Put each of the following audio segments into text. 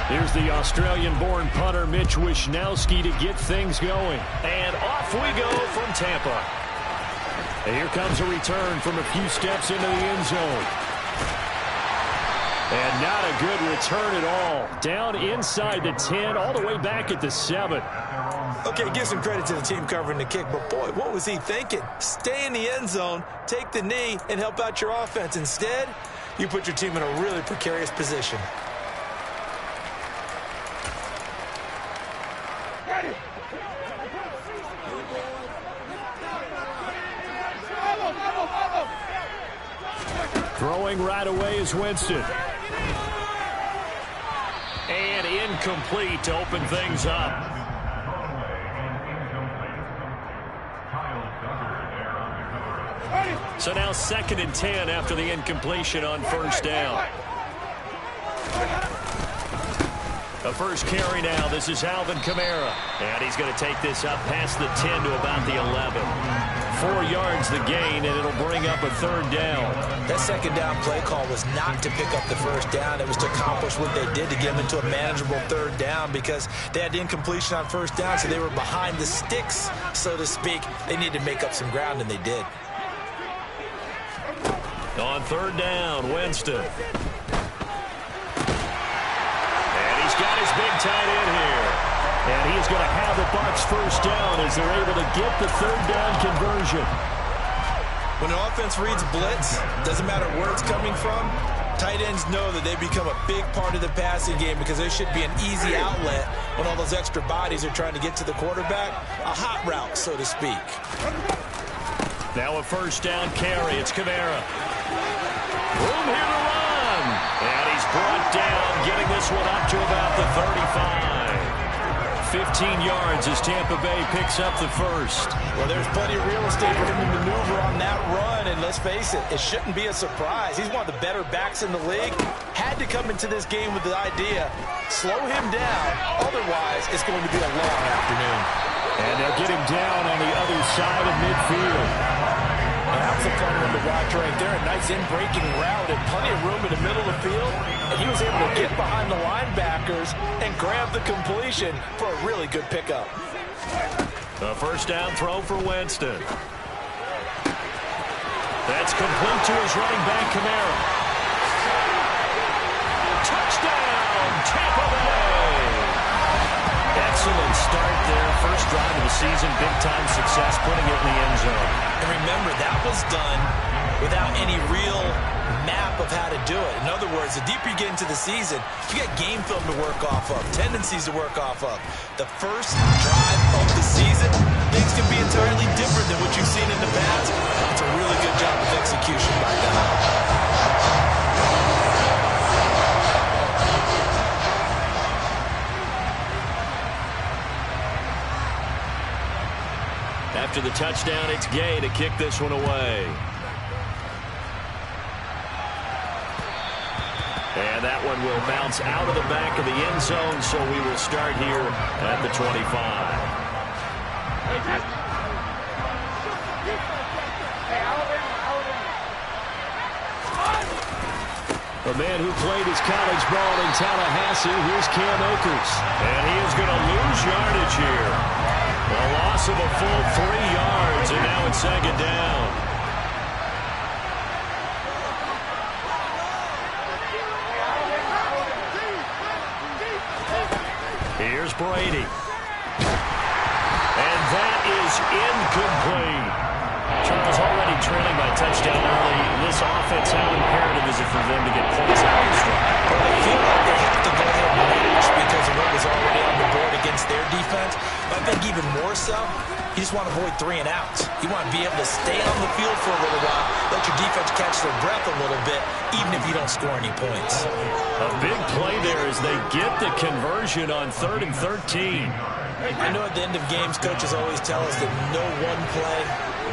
Here's the Australian-born punter Mitch Wishnowsky to get things going. And off we go from Tampa. And here comes a return from a few steps into the end zone. And not a good return at all. Down inside the 10, all the way back at the 7. Okay, give some credit to the team covering the kick, but boy, what was he thinking? Stay in the end zone, take the knee, and help out your offense. Instead, you put your team in a really precarious position. Throwing right away is Winston. And incomplete to open things up. So now 2nd and 10 after the incompletion on first down. The first carry now. This is Alvin Kamara. And he's going to take this up past the 10 to about the 11. 4 yards the gain, and it'll bring up a 3rd down. That 2nd down play call was not to pick up the 1st down. It was to accomplish what they did to get them into a manageable 3rd down because they had incompletion on 1st down, so they were behind the sticks, so to speak. They needed to make up some ground, and they did. On 3rd down, Winston. And he's got his big tight end here. And he's going to have the Bucs first down as they're able to get the 3rd down conversion. When an offense reads blitz, doesn't matter where it's coming from, tight ends know that they become a big part of the passing game because there should be an easy outlet when all those extra bodies are trying to get to the quarterback. A hot route, so to speak. Now a first down carry. It's Kamara. Room here to run. And he's brought down, getting this one up to about the 35. 15 yards as Tampa Bay picks up the first. Well, there's plenty of real estate for him to maneuver on that run, and let's face it, it shouldn't be a surprise. He's one of the better backs in the league. Had to come into this game with the idea, slow him down, otherwise it's going to be a long afternoon. And they'll get him down on the other side of midfield. And that's a fun one to watch right there. A nice in-breaking route and plenty of room in the middle of the field. And he was able to get behind the linebackers and grab the completion for a really good pickup. A first down throw for Winston. That's complete to his running back, Kamara. Touchdown, Tampa Bay! Excellent start there. First drive of the season, big-time success, putting it in the end zone. And remember, that was done without any real map of how to do it. In other words, the deeper you get into the season, you got game film to work off of, tendencies to work off of. The first drive of the season, things can be entirely different than what you've seen in the past. It's a really good job of execution by them. After the touchdown, it's Gay to kick this one away. And that one will bounce out of the back of the end zone, so we will start here at the 25. The man who played his college ball in Tallahassee, here's Cam Akers. And he is going to lose yardage here. A loss of a full 3 yards, and now it's 2nd down. Here's Brady. And that is incomplete. Charles already trailing by touchdown early. This offense, how imperative is it for them to get points out of the strike? Well, they feel like they have to go ahead and match because of what was already on the board against their defense. But I think even more so, you just want to avoid 3 and outs. You want to be able to stay on the field for a little while, let your defense catch their breath a little bit, even if you don't score any points. A big play there as they get the conversion on 3rd and 13. I know at the end of games, coaches always tell us that no one play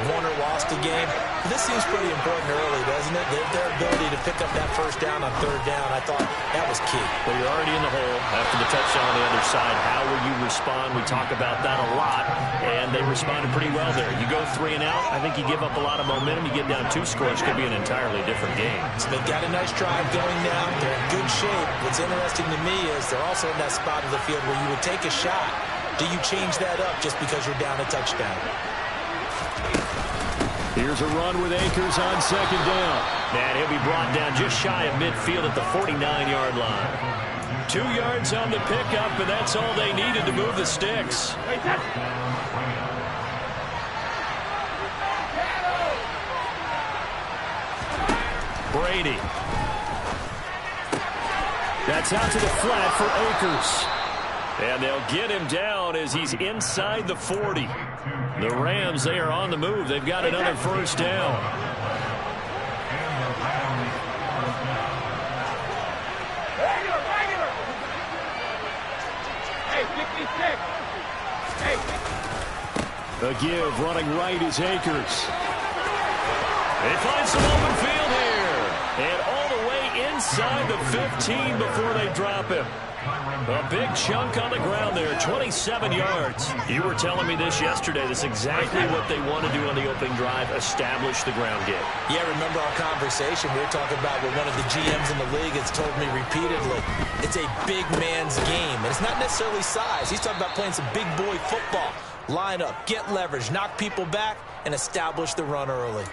Warner lost the game. This seems pretty important early, doesn't it? Their ability to pick up that first down on third down, I thought that was key. Well, you're already in the hole after the touchdown on the other side. How will you respond? We talk about that a lot, and they responded pretty well there. You go 3 and out, I think you give up a lot of momentum. You get down 2 scores, could be an entirely different game. So they've got a nice drive going now. They're in good shape. What's interesting to me is they're also in that spot of the field where you would take a shot. Do you change that up just because you're down a touchdown? Here's a run with Akers on second down. And he'll be brought down just shy of midfield at the 49-yard line. 2 yards on the pickup, and that's all they needed to move the sticks. Brady. That's out to the flat for Akers. And they'll get him down as he's inside the 40. The Rams, they are on the move. They've got another first down. A give, running right is Akers. They find some open field here. And all the way inside the 15 before they drop him. A big chunk on the ground there, 27 yards. You were telling me this yesterday. This is exactly what they want to do on the opening drive, establish the ground game. Yeah, remember our conversation. We were talking about what one of the GMs in the league has told me repeatedly. It's a big man's game, and it's not necessarily size. He's talking about playing some big boy football. Line up, get leverage, knock people back, and establish the run early.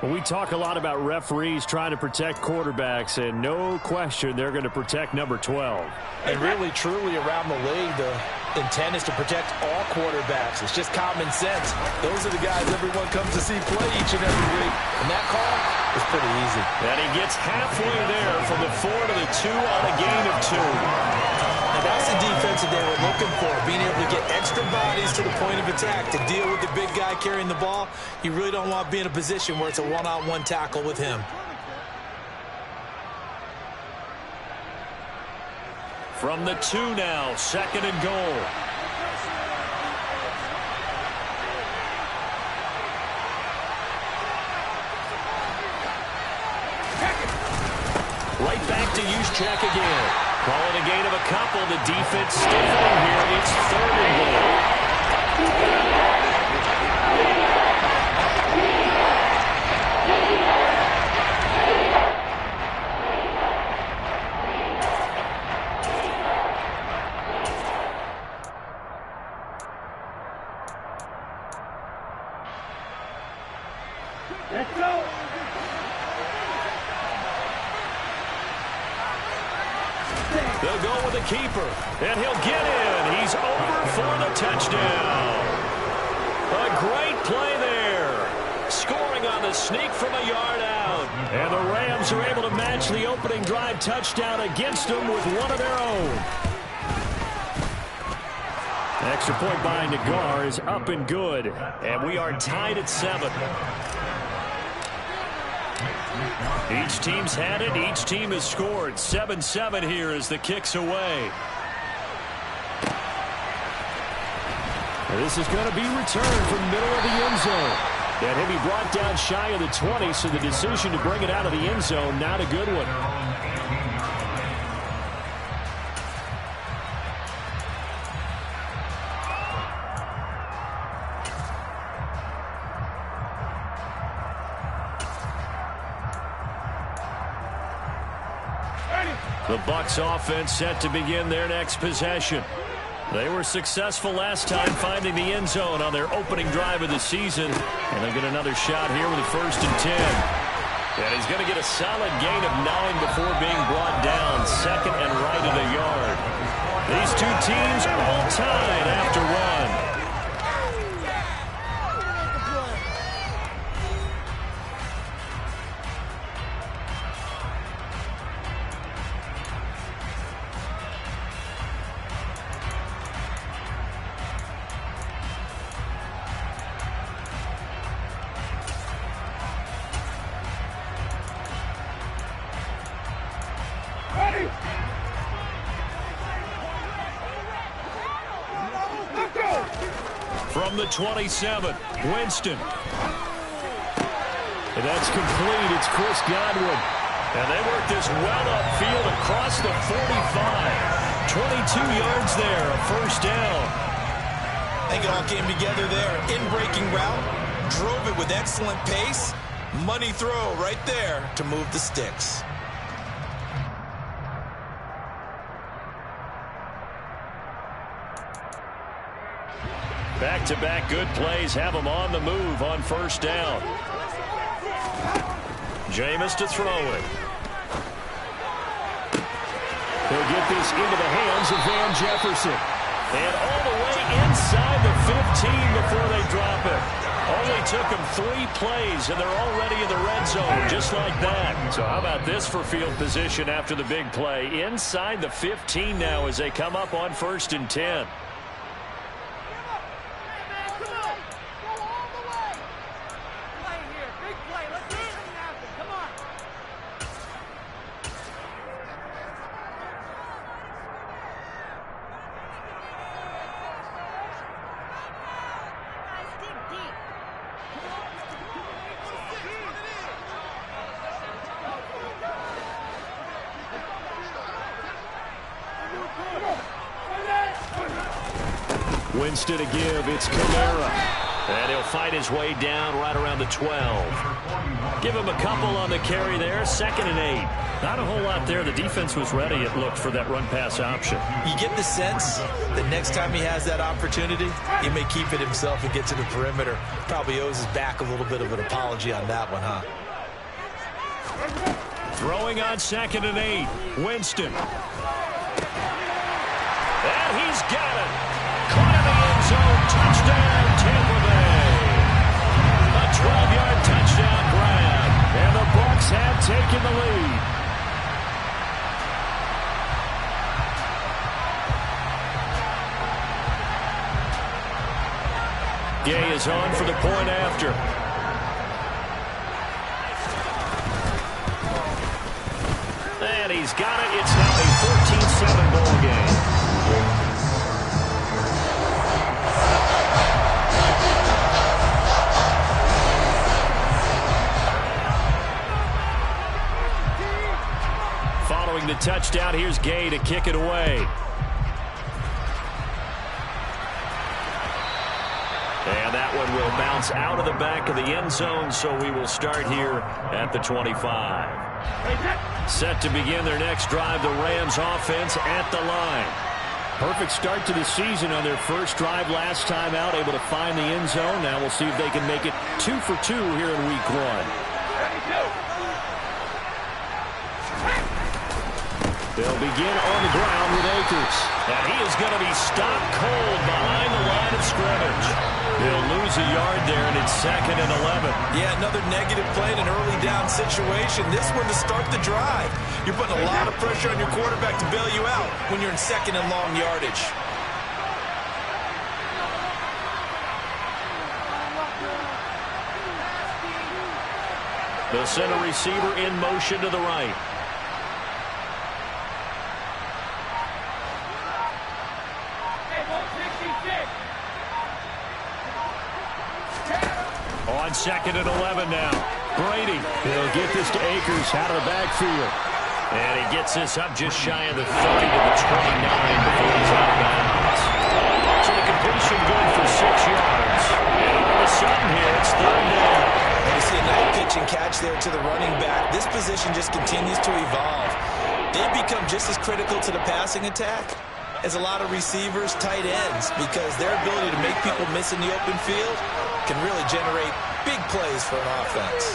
Well, we talk a lot about referees trying to protect quarterbacks, and no question they're going to protect number 12. And really, truly, around the league, the intent is to protect all quarterbacks. It's just common sense. Those are the guys everyone comes to see play each and every week. And that call is pretty easy. And he gets halfway there from the 4 to the 2 on a gain of 2. Now, that's the defense that they were looking for, being able to get extra bodies to the point of attack to deal with the big guy carrying the ball. You really don't want to be in a position where it's a one-on-one tackle with him. From the 2 now, second and goal. Right back to Juszczyk again. Calling a gain of a couple. The defense stiffling here. It's third and goal. Let's go. They'll go with the keeper, and he'll get in. He's over for the touchdown. A great play there. Scoring on the sneak from a yard out. And the Rams are able to match the opening drive touchdown against them with one of their own. Extra point by Nagar is up and good. And we are tied at 7. Each team's had it. Each team has scored. 7-7 here as the kick's away. This is going to be returned from the middle of the end zone. And he'll be brought down shy of the 20, so the decision to bring it out of the end zone, not a good one. The Bucs offense set to begin their next possession. They were successful last time finding the end zone on their opening drive of the season. And they'll get another shot here with a 1st and 10. And he's going to get a solid gain of 9 before being brought down. Second and right of the yard. These two teams all tied after 1. From From the 27, Winston. And that's complete. It's Chris Godwin. And they work this well upfield across the 45. 22 yards there, a first down. I think it all came together there. In-breaking route, drove it with excellent pace. Money throw right there to move the sticks. Back-to-back good plays have them on the move on first down. Jameis to throw it. He'll get this into the hands of Van Jefferson. And all the way inside the 15 before they drop it. Only took them 3 plays, and they're already in the red zone, just like that. So how about this for field position after the big play? Inside the 15 now as they come up on 1st and 10. Winston to give. It's Kamara. And he'll fight his way down right around the 12. Give him a couple on the carry there. 2nd and 8. Not a whole lot there. The defense was ready, it looked, for that run-pass option. You get the sense that next time he has that opportunity, he may keep it himself and get to the perimeter. Probably owes his back a little bit of an apology on that one, huh? Throwing on 2nd and 8. Winston. And he's got it. Caught in the end zone. Touchdown, Tampa Bay. A 12-yard touchdown grab. And the Bucs have taken the lead. Gay is on for the point after. And he's got it. It's now a 14-7 ball game. Following the touchdown, here's Gay to kick it away. And that one will bounce out of the back of the end zone, so we will start here at the 25. Set to begin their next drive, the Rams offense at the line. Perfect start to the season on their first drive last time out, able to find the end zone. Now we'll see if they can make it 2 for 2 here in week 1. They'll begin on the ground with Akers. And he is going to be stopped cold behind the line of scrimmage. They'll lose a yard there, and it's 2nd and 11. Yeah, another negative play in an early down situation. This one to start the drive. You're putting a lot of pressure on your quarterback to bail you out when you're in 2nd and long yardage. The center receiver in motion to the right. On 2nd and 11 now. Brady. He'll get this to Akers out of the backfield. And he gets this up just shy of the 30 to the 29 before he's out of bounds. So the completion good for 6 yards. And all of a sudden here, it's 3rd down. And you see a nice pitch and catch there to the running back. This position just continues to evolve. They've become just as critical to the passing attack as a lot of receivers, tight ends, because their ability to make people miss in the open field can really generate big plays for an offense.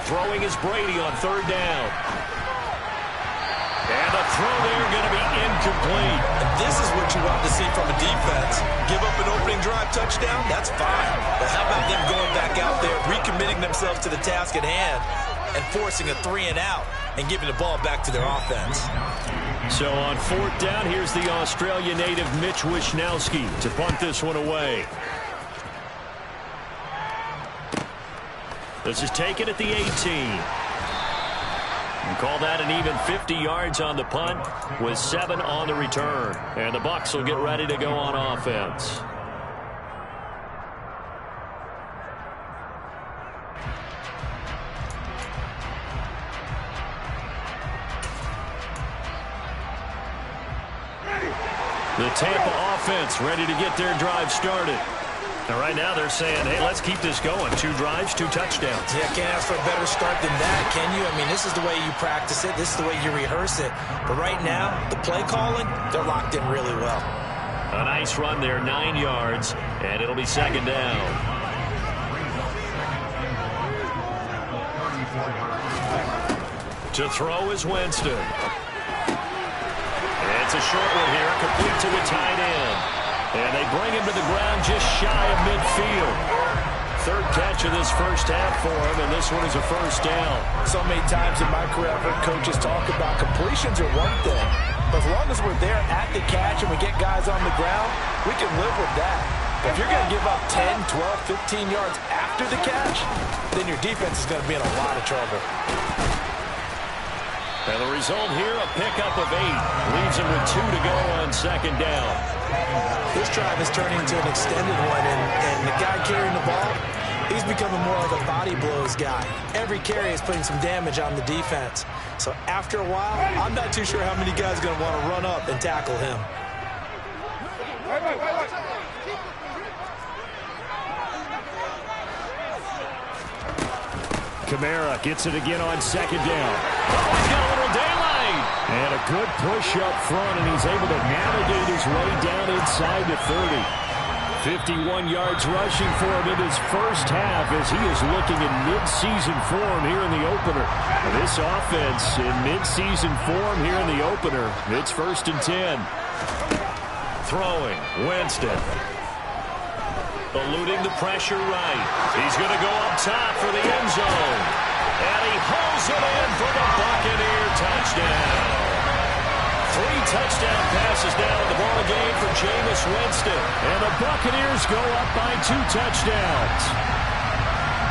Throwing is Brady on 3rd down. And the throw there going to be incomplete. And this is what you want to see from a defense. Give up an opening drive touchdown, that's fine. But how about them going back out there, recommitting themselves to the task at hand, and forcing a 3-and-out and giving the ball back to their offense. So on 4th down, here's the Australia native Mitch Wishnowsky to punt this one away. This is taken at the 18. And call that an even 50 yards on the punt with 7 on the return. And the Bucs will get ready to go on offense. The Tampa offense ready to get their drive started. And right now they're saying, hey, let's keep this going. 2 drives, 2 touchdowns. Yeah, can't ask for a better start than that, can you? I mean, this is the way you practice it. This is the way you rehearse it. But right now, the play calling, they're locked in really well. A nice run there, 9 yards, and it'll be 2nd down. To throw is Winston. It's a short one here, complete to the tight end. And they bring him to the ground just shy of midfield. 3rd catch of this first half for him, and this one is a first down. So many times in my career, I've heard coaches talk about completions are one thing. But as long as we're there at the catch and we get guys on the ground, we can live with that. But if you're going to give up 10, 12, 15 yards after the catch, then your defense is going to be in a lot of trouble. And the result here, a pickup of 8. Leaves him with 2 to go on 2nd down. This drive is turning into an extended one, and the guy carrying the ball, he's becoming more like a body blows guy. Every carry is putting some damage on the defense. So after a while, I'm not too sure how many guys are going to want to run up and tackle him. Kamara gets it again on 2nd down. Oh, he's got a little daylight. And a good push up front, and he's able to navigate his way down inside the 30. 51 yards rushing for him in his first half as he is looking in mid-season form here in the opener. This offense in mid-season form here in the opener. It's 1st and 10. Throwing, Winston. Eluding the pressure right. He's going to go up top for the end zone. And he hauls it in for the Buccaneer touchdown. 3 touchdown passes now in the ball game for Jameis Winston. And the Buccaneers go up by 2 touchdowns.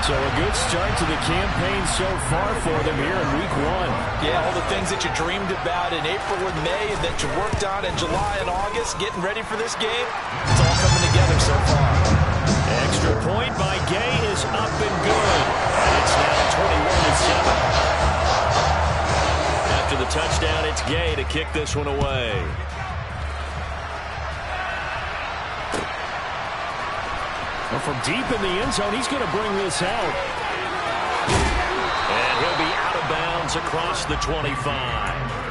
So a good start to the campaign so far for them here in week 1. Yeah, all the things that you dreamed about in April and May and that you worked on in July and August, getting ready for this game, it's all coming together so far. Extra point by Gay is up and good. And it's now 21-7. After the touchdown, it's Gay to kick this one away. Well, from deep in the end zone, he's going to bring this out. And he'll be out of bounds across the 25.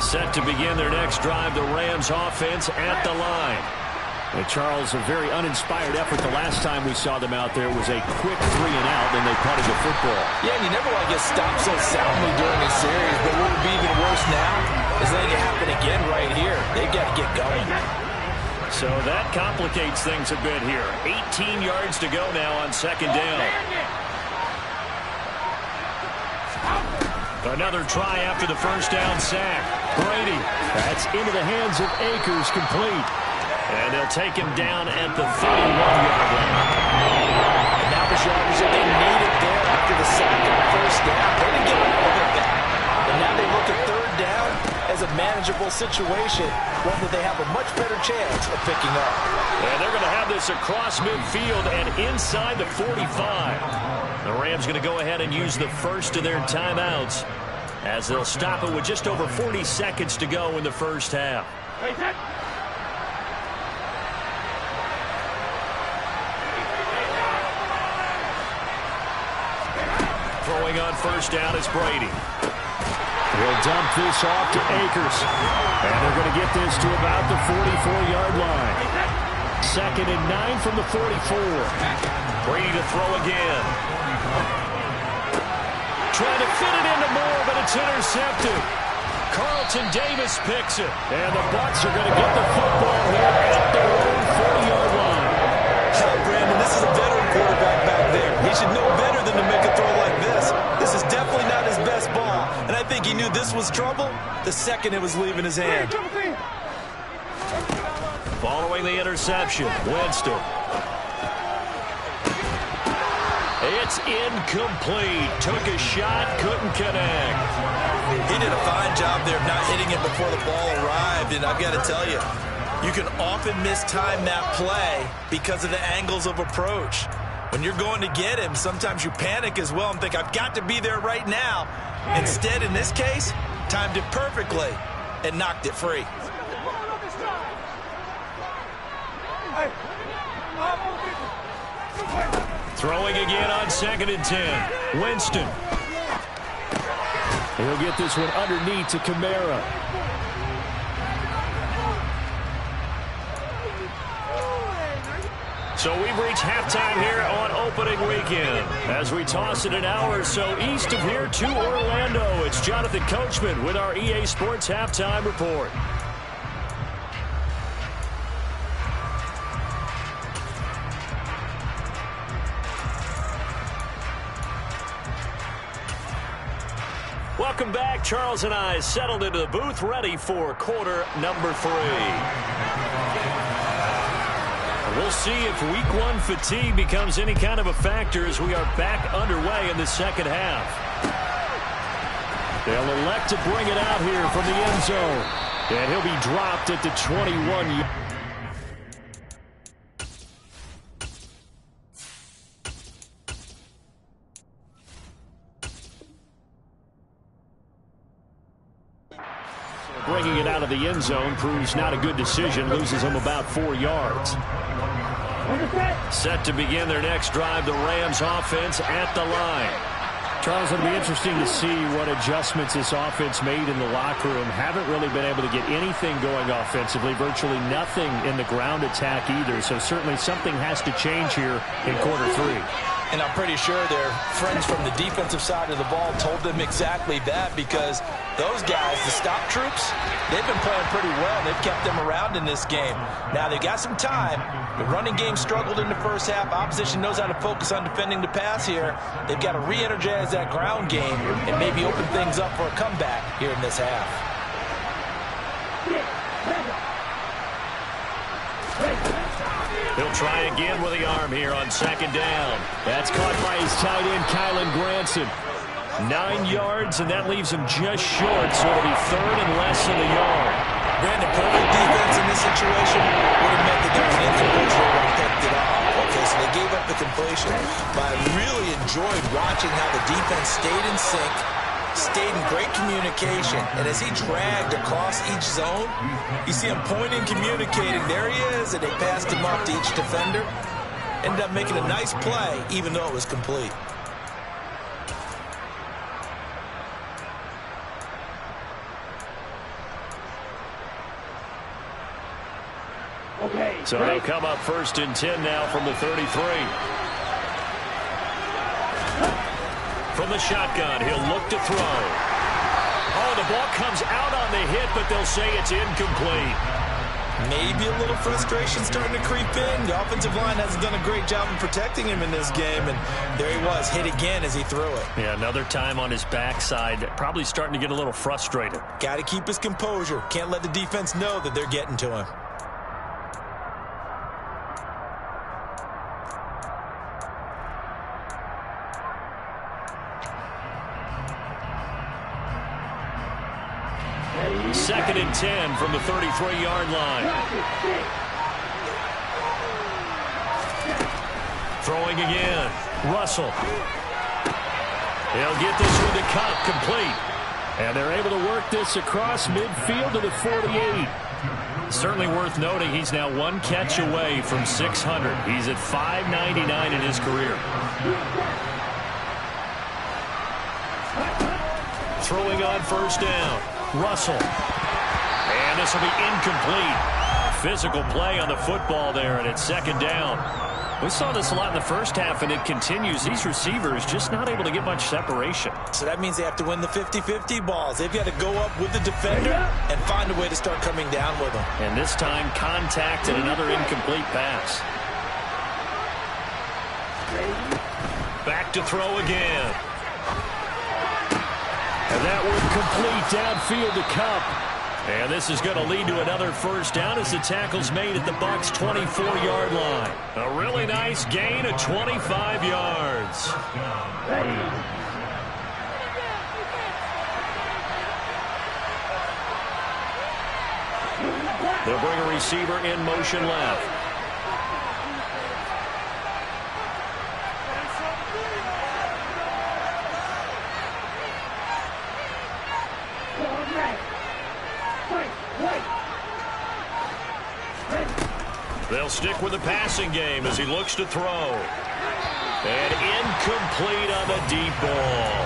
Set to begin their next drive, the Rams offense at the line. And Charles, a very uninspired effort the last time we saw them out there was a quick 3 and out, and they punted the football. Yeah, and you never want to get stopped so soundly during a series, but what would be even worse now is letting it happen again right here. They've got to get going. So that complicates things a bit here. 18 yards to go now on 2nd down. Another try after the first down sack. Brady, that's into the hands of Akers, complete. And they'll take him down at the 31-yard line. And now the Chargers, they need it there after the sack on first down. They didn't get all of that. And now they look at 3rd down as a manageable situation, one that they have a much better chance of picking up. And they're going to have this across midfield and inside the 45. The Rams going to go ahead and use the first of their timeouts as they'll stop it with just over 40 seconds to go in the first half. Throwing on first down is Brady. He'll dump this off to Akers. And they're going to get this to about the 44-yard line. 2nd and 9 from the 44. Brady to throw again. Trying to fit it into Moore, but it's intercepted. Carlton Davis picks it. And the Bucs are going to get the football here at their own 40-yard line. Brandon, this is a veteran quarterback back there. He should know better than to make a throw like this. This is definitely not his best ball. And I think he knew this was trouble the second it was leaving his hand. Following the interception, Winston. It's incomplete. Took a shot, couldn't connect. He did a fine job there of not hitting it before the ball arrived, and I've got to tell you, you can often mistime that play because of the angles of approach. When you're going to get him, sometimes you panic as well and think, I've got to be there right now. Instead, in this case, timed it perfectly and knocked it free. Throwing again on 2nd and 10. Winston. He'll get this one underneath to Kamara. So we've reached halftime here on opening weekend. As we toss it an hour or so east of here to Orlando, it's Jonathan Coachman with our EA Sports Halftime Report. Welcome back. Charles and I settled into the booth, ready for quarter number 3. We'll see if week 1 fatigue becomes any kind of a factor as we are back underway in the second half. They'll elect to bring it out here from the end zone. And he'll be dropped at the 21. Bringing it out of the end zone proves not a good decision. Loses him about 4 yards. Set to begin their next drive, the Rams offense at the line. Charles, it'll be interesting to see what adjustments this offense made in the locker room. Haven't really been able to get anything going offensively. Virtually nothing in the ground attack either. So certainly something has to change here in quarter 3. And I'm pretty sure their friends from the defensive side of the ball told them exactly that, because those guys, the stop troops, they've been playing pretty well. They've kept them around in this game. Now, they've got some time. The running game struggled in the first half. Opposition knows how to focus on defending the pass here. They've got to re-energize that ground game and maybe open things up for a comeback here in this half. He'll try again with the arm here on 2nd down. That's caught by his tight end, Kylan Granson. 9 yards, and that leaves him just short, so it'll be 3rd and less than a yard. Brandon, perfect defense in this situation would have meant that there was an incompletion that would have picked it off. Okay, so they gave up the completion. But I really enjoyed watching how the defense stayed in sync, stayed in great communication, and as he dragged across each zone, you see him pointing, communicating. There he is, and they passed him off to each defender. Ended up making a nice play, even though it was complete. So they'll come up 1st and 10 now from the 33. From the shotgun, he'll look to throw. Oh, the ball comes out on the hit, but they'll say it's incomplete. Maybe a little frustration starting to creep in. The offensive line hasn't done a great job of protecting him in this game, and there he was, hit again as he threw it. Yeah, another time on his backside, probably starting to get a little frustrated. Got to keep his composure. Can't let the defense know that they're getting to him. Second and 10 from the 33-yard line. Throwing again. Russell. He'll get this one to Cup, complete. And they're able to work this across midfield to the 48. Certainly worth noting he's now 1 catch away from 600. He's at 599 in his career. Throwing on 1st down. Russell. And this will be incomplete. Physical play on the football there, and it's 2nd down. We saw this a lot in the first half, and it continues. These receivers just not able to get much separation. So that means they have to win the 50-50 balls. They've got to go up with the defender and find a way to start coming down with them. And this time, contact and another incomplete pass. Back to throw again. And that one complete downfield to Cup. And this is going to lead to another first down as the tackle's made at the Bucs' 24-yard line. A really nice gain of 25 yards. They'll bring a receiver in motion left. They'll stick with the passing game as he looks to throw. And incomplete on the deep ball.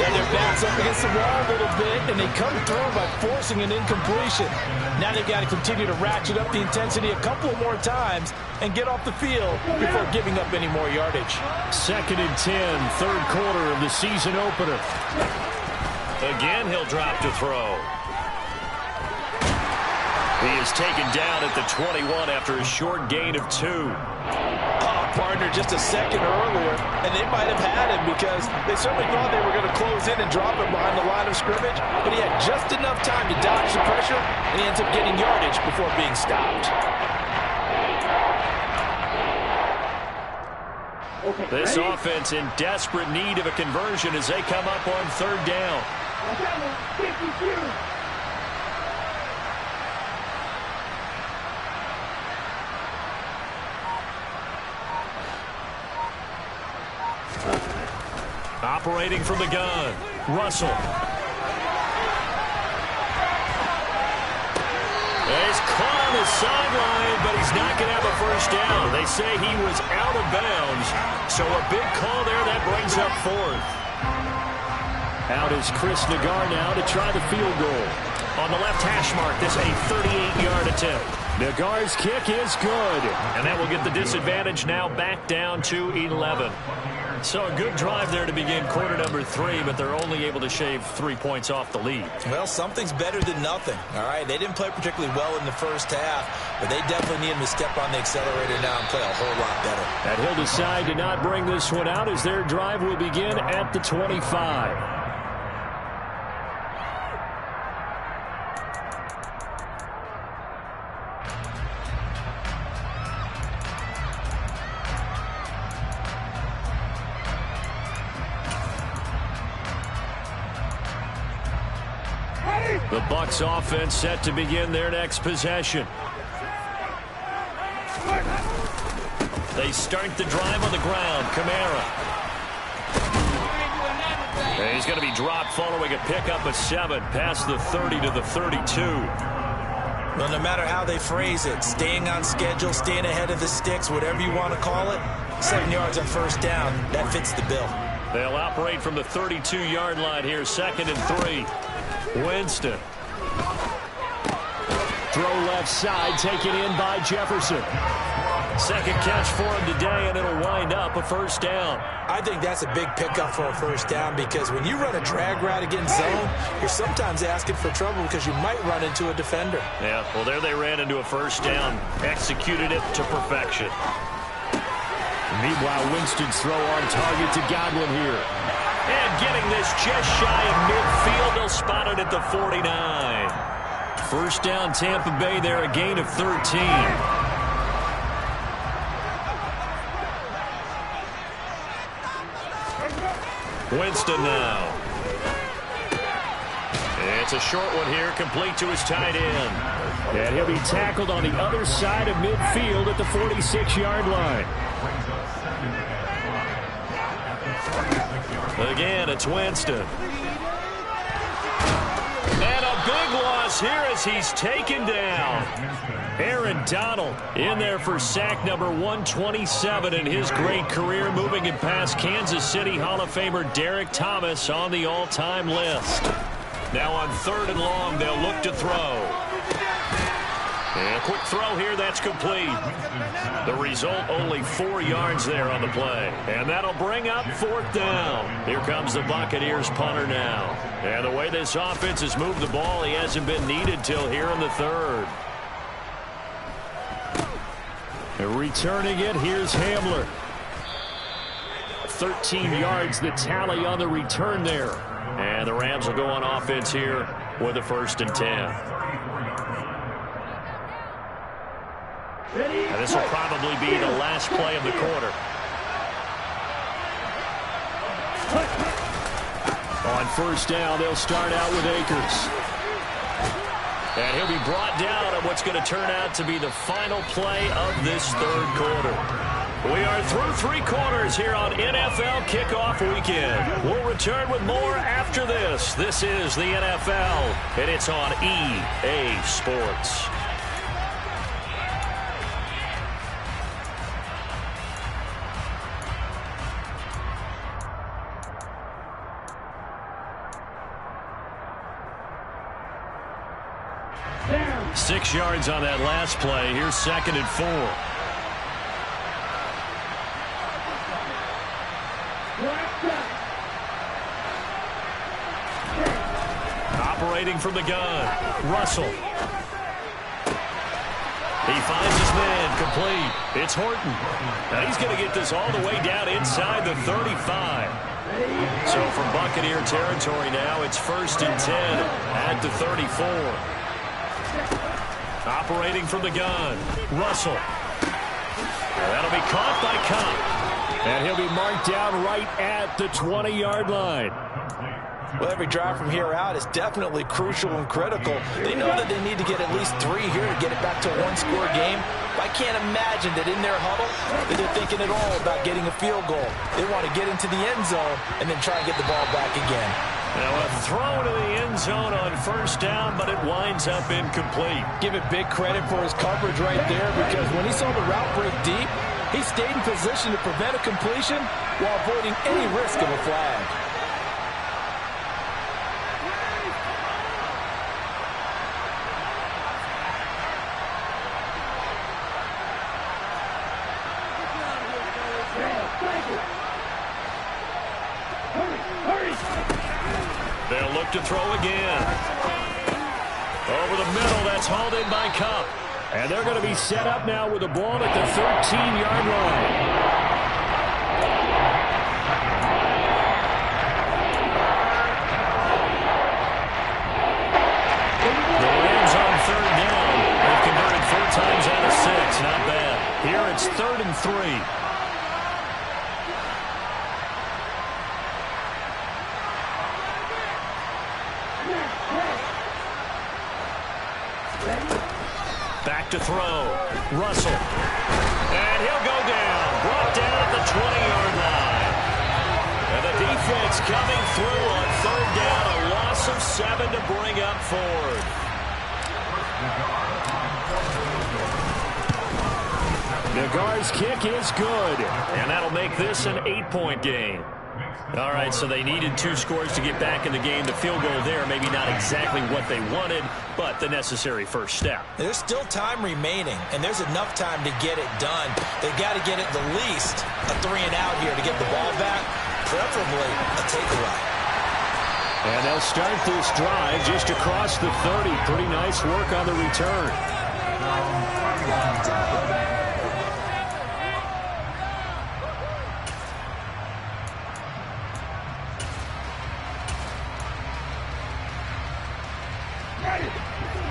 Then their backs up against the wall a little bit, and they come through by forcing an incompletion. Now they've got to continue to ratchet up the intensity a couple more times and get off the field before giving up any more yardage. 2nd and 10, third quarter of the season opener. Again, he'll drop to throw. He is taken down at the 21 after a short gain of 2. Partner just a second earlier, and they might have had him because they certainly thought they were going to close in and drop him behind the line of scrimmage, but he had just enough time to dodge the pressure, and he ends up getting yardage before being stopped. This offense in desperate need of a conversion as they come up on 3rd down. Operating from the gun, Russell. He's caught on the sideline, but he's not going to have a first down. They say he was out of bounds, so a big call there that brings up 4th. Out is Chris Nagar now to try the field goal. On the left hash mark, this a 38-yard attempt. Nagar's kick is good, and that will get the disadvantage now back down to 11. So a good drive there to begin quarter number 3, but they're only able to shave 3 points off the lead. Well, something's better than nothing, all right? They didn't play particularly well in the first half, but they definitely need him to step on the accelerator now and play a whole lot better. And he'll decide to not bring this one out as their drive will begin at the 25. The Bucs offense set to begin their next possession. They start the drive on the ground. Kamara. And he's going to be dropped following a pickup of 7 past the 30 to the 32. Well, no matter how they phrase it, staying on schedule, staying ahead of the sticks, whatever you want to call it, 7 yards on first down, that fits the bill. They'll operate from the 32-yard line here, 2nd and 3. Winston. Throw left side, taken in by Jefferson. Second catch for him today, and it'll wind up a first down. I think that's a big pickup for a first down because when you run a drag route against zone, you're sometimes asking for trouble because you might run into a defender. Yeah, well, there they ran into a first down, executed it to perfection. Meanwhile, Winston's throw on target to Godwin here. And getting this just shy of midfield, they'll spot it at the 49. First down, Tampa Bay there, a gain of 13. Winston now. It's a short one here, complete to his tight end. And he'll be tackled on the other side of midfield at the 46-yard line. Again, it's Winston. And a big loss here as he's taken down. Aaron Donald in there for sack number 127 in his great career, moving it past Kansas City Hall of Famer Derek Thomas on the all-time list. Now on 3rd and long, they'll look to throw. And a quick throw here, that's complete. The result, only 4 yards there on the play. And that'll bring up 4th down. Here comes the Buccaneers punter now. And the way this offense has moved the ball, he hasn't been needed till here in the 3rd. And returning it, here's Hamler. 13 yards, the tally on the return there. And the Rams will go on offense here with a 1st and 10. And this will probably be the last play of the quarter. On first down, they'll start out with Akers. And he'll be brought down on what's going to turn out to be the final play of this third quarter. We are through three quarters here on NFL Kickoff Weekend. We'll return with more after this. This is the NFL, and it's on EA Sports. Down. 6 yards on that last play. Here's 2nd and 4. Operating from the gun, Russell. He finds his man, complete. It's Horton. Now he's going to get this all the way down inside the 35. So from Buccaneer territory now, it's 1st and 10 at the 34. Operating from the gun, Russell. That'll be caught by Cobb. And he'll be marked down right at the 20-yard line. Well, every drive from here out is definitely crucial and critical. They know that they need to get at least 3 here to get it back to a one-score game. But I can't imagine that in their huddle that they're thinking at all about getting a field goal. They want to get into the end zone and then try and get the ball back again. Now a throw to the end zone on first down, but it winds up incomplete. Give it big credit for his coverage right there, because when he saw the route break deep, he stayed in position to prevent a completion while avoiding any risk of a flag. They'll look to throw again. Over the middle, that's hauled in by Cup. And they're going to be set up now with the ball at the 13-yard line. The Rams on 3rd down. They've converted 4 times out of 6. Not bad. Here it's 3rd and 3. Back to throw. Russell. And he'll go down. Brought down at the 20-yard line. And the defense coming through on 3rd down. A loss of 7 to bring up 4th. Nagar's kick is good. And that'll make this an 8-point game. All right, so they needed 2 scores to get back in the game. The field goal there, maybe not exactly what they wanted, but the necessary first step. There's still time remaining, and there's enough time to get it done. They've got to get it the least a 3-and-out here to get the ball back, preferably a takeaway. And they'll start this drive just across the 30. Pretty nice work on the return.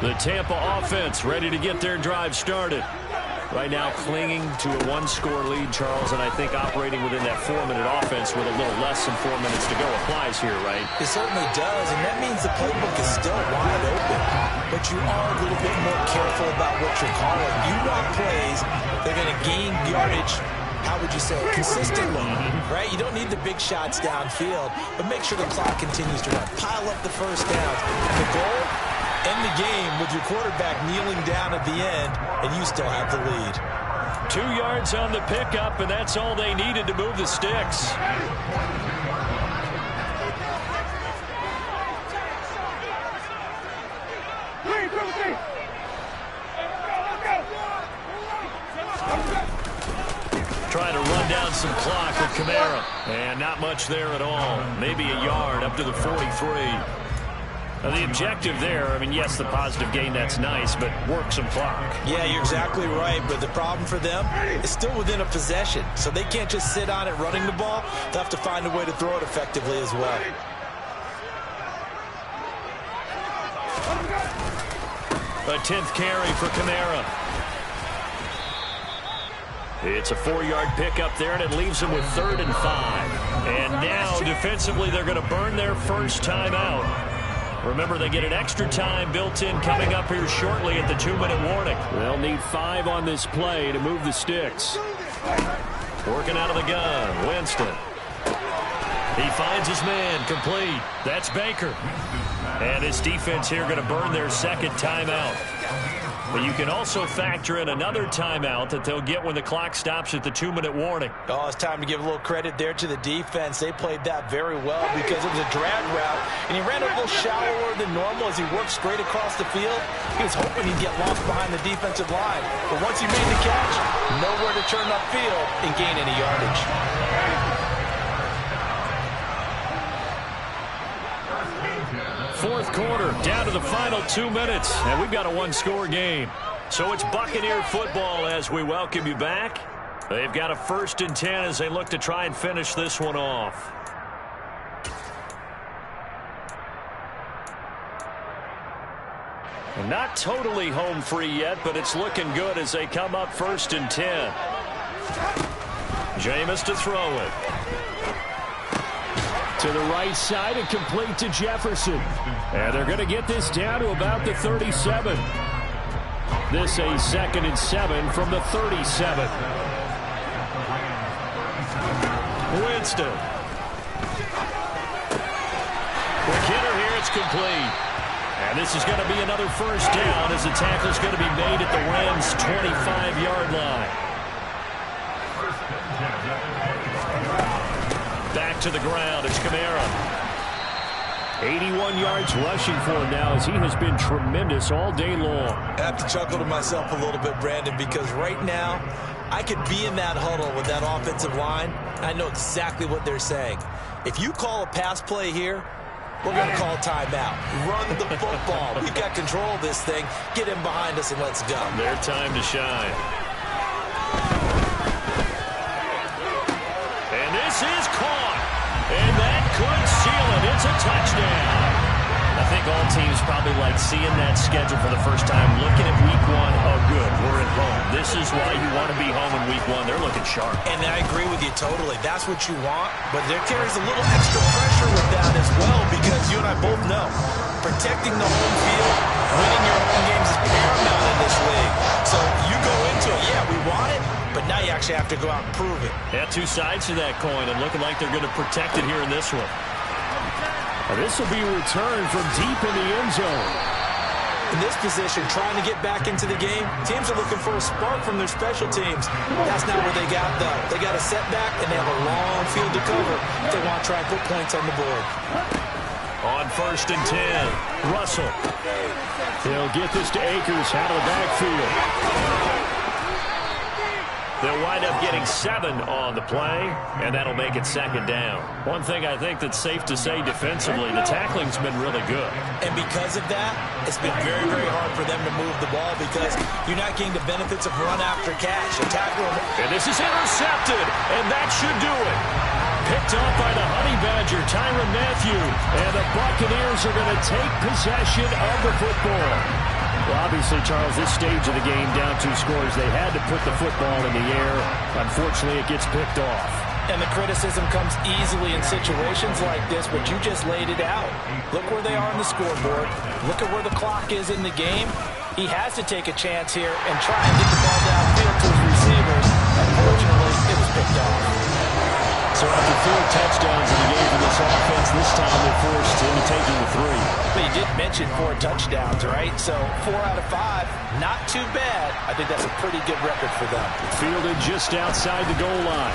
The Tampa offense ready to get their drive started. Right now clinging to a 1-score lead, Charles, and I think operating within that 4-minute offense with a little less than 4 minutes to go applies here, right? It certainly does, and that means the playbook is still wide open. But you are a little bit more careful about what you're calling. You want plays that are going to gain yardage, how would you say, consistently, right? You don't need the big shots downfield, but make sure the clock continues to run. Pile up the first downs. And the goal, end the game with your quarterback kneeling down at the end, and you still have the lead. 2 yards on the pickup, and that's all they needed to move the sticks. Trying to run down some clock with Kamara. And not much there at all. Maybe a yard up to the 43. Now the objective there, I mean, yes, the positive gain, that's nice, but work some clock. Yeah, you're exactly right, but the problem for them is still within a possession, so they can't just sit on it running the ball. They'll have to find a way to throw it effectively as well. A 10th carry for Kamara. It's a 4-yard pickup there, and it leaves them with 3rd and 5. And now, defensively, they're going to burn their first timeout. Remember, they get an extra time built in coming up here shortly at the 2-minute warning. They'll need 5 on this play to move the sticks. Working out of the gun, Winston. He finds his man, complete. That's Baker. And his defense here going to burn their second timeout. But you can also factor in another timeout that they'll get when the clock stops at the 2-minute warning. Oh, it's time to give a little credit there to the defense. They played that very well because it was a drag route, and he ran a little shallower than normal as he worked straight across the field. He was hoping he'd get lost behind the defensive line. But once he made the catch, nowhere to turn upfield and gain any yardage. Fourth quarter, down to the final 2 minutes, and we've got a one-score game. So it's Buccaneer football as we welcome you back. They've got a 1st and 10 as they look to try and finish this one off. Not totally home free yet, but it's looking good as they come up 1st and 10. Jameis to throw it. To the right side and complete to Jefferson. And they're going to get this down to about the 37. This a 2nd and 7 from the 37. Winston. Quick hitter here, it's complete. And this is going to be another first down as the tackle is going to be made at the Rams' 25-yard line. Back to the ground, it's Kamara. 81 yards rushing for him now as he has been tremendous all day long. I have to chuckle to myself a little bit, Brandon, because right now I could be in that huddle with that offensive line. I know exactly what they're saying. If you call a pass play here, we're going to call timeout. Run the football. We've got control of this thing. Get him behind us and let's go. Their time to shine. And this is caught. And that could seal it. It's a touchdown. I think all teams probably like seeing that schedule for the first time, looking at week 1. Oh, good, we're at home. This is why you want to be home in week 1. They're looking sharp. And I agree with you totally. That's what you want. But there carries a little extra pressure with that as well because you and I both know protecting the home field, winning your home games is paramount in this league. So you go into it, yeah, we want it, but now you actually have to go out and prove it. Yeah, 2 sides to that coin and looking like they're going to protect it here in this one. This will be returned from deep in the end zone. In this position, trying to get back into the game, teams are looking for a spark from their special teams. That's not what they got, though. They got a setback, and they have a long field to cover if they want to try and put points on the board. On 1st and 10, Russell. They'll get this to Akers out of the backfield. They'll wind up getting 7 on the play, and that'll make it 2nd down. One thing I think that's safe to say defensively, the tackling's been really good. And because of that, it's been very, very hard for them to move the ball because you're not getting the benefits of run after catch. A tackle. And this is intercepted, and that should do it. Picked up by the Honey Badger, Tyrann Mathieu, and the Buccaneers are going to take possession of the football. Well, obviously, Charles, this stage of the game, down 2 scores, they had to put the football in the air. Unfortunately, it gets picked off. And the criticism comes easily in situations like this, but you just laid it out. Look where they are on the scoreboard. Look at where the clock is in the game. He has to take a chance here and try and get the ball downfield to his receivers. Unfortunately, it was picked off. So after 4 touchdowns in the game for this offense, this time they're forced into taking the 3. But you did mention 4 touchdowns, right? So 4 out of 5, not too bad. I think that's a pretty good record for them. Fielded just outside the goal line.